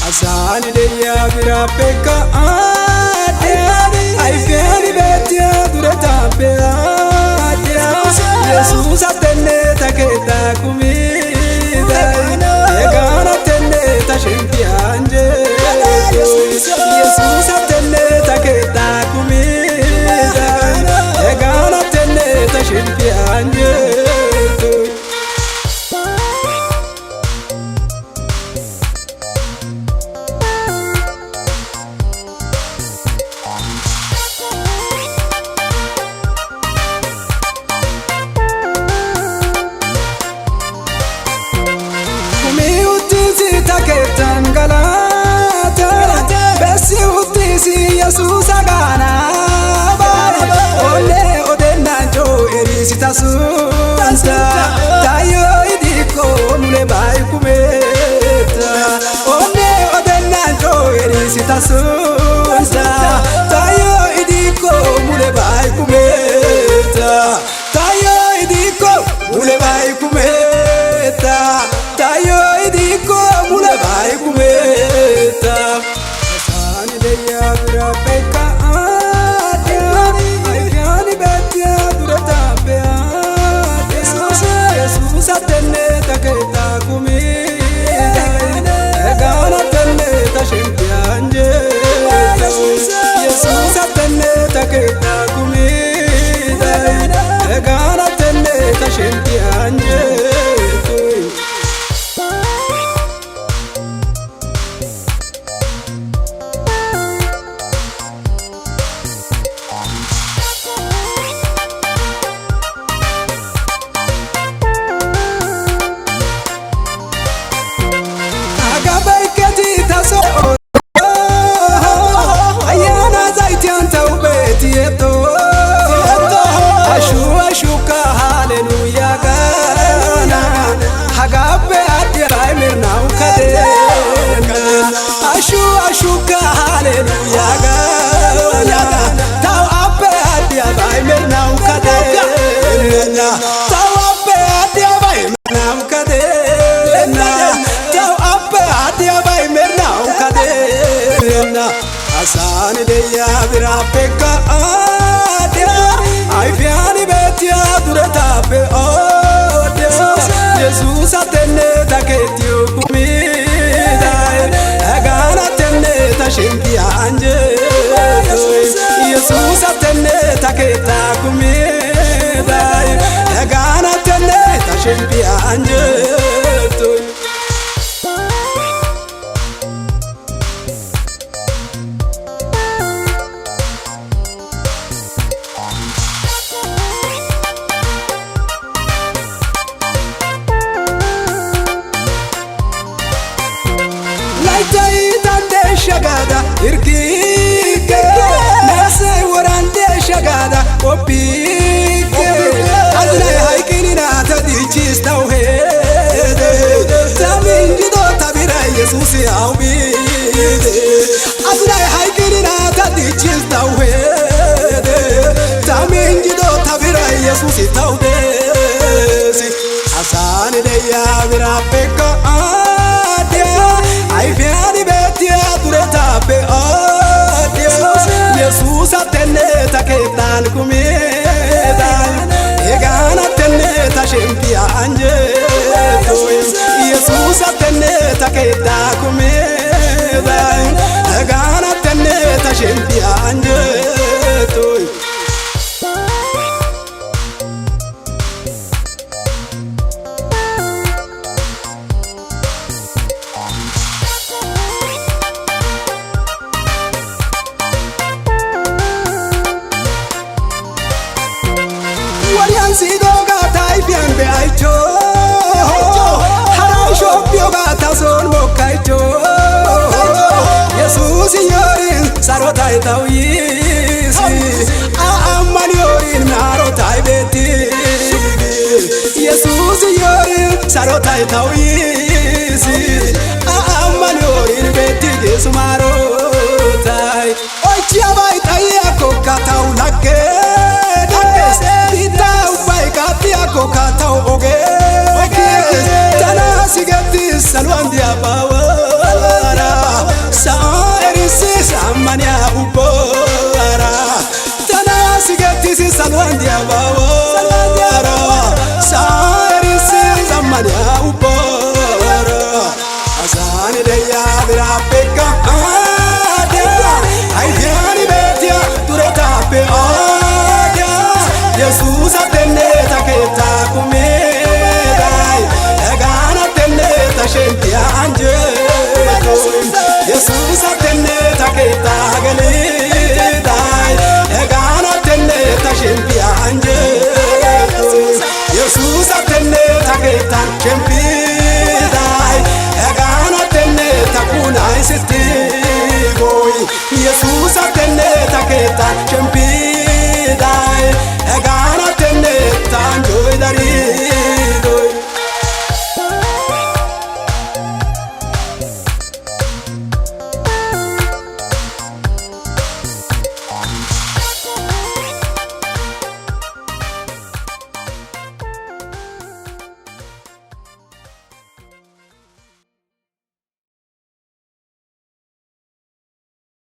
Asani de ya bira peka ade ai fiani betia durata pe ade Jesus atene taketa kumida e gana tene ta shempi anje Jesus atene taketa kumida e gana tene ta shempi anje Jesus agana bare ole odenna jo erisita sunta tayo idiko mule bai kumeta ole odenna jo erisita sunta tayo idiko mule bai kumeta tayo idiko mule bai kumeta tayo idiko mule bai kumeta peka ade ai fiani betia durata pe ade Jesus atene taketa kumida e gana tene ta shempi anje Jesus atene taketa kumida e gana tene ta shempi anje Asani de ya bira peka ade ai fiani betia durata pe ode Jesus atene taketio kumida agana tene ta shempi anje Jesus atene taketa kumida agana tene ta shempi anje shagada irkike nase warande shagada opike azna haikini na tadichis tauhede tamingi do tabira Jesus yaubide azna haikini na tadichis tauhede tamingi do tabira Jesus taubesi asani de ya bira peka ade ai fiani betia durata pe ade Jesus atene taketan kumida e gana tene ta shempi anje Jesus atene taketa kumida e gana tene ta shempi anje beeticho Yesus yorin sarotai tawisi amman yorin marotai beti Yesus yorin sarotai tawisi amman yorin beti gesumarotai oichia bai taiya kokatau lakke ditau bai katia kokatau oge tana sigati salwandia bawara sa erisi samania ubora tana sigati salwandia bawara sa erisi samania ubora asani deya birapeka Aidiani betia tureta pe adia Jesus atende taketa kumedai egana tende tashenti anje Jesus atende taketa gele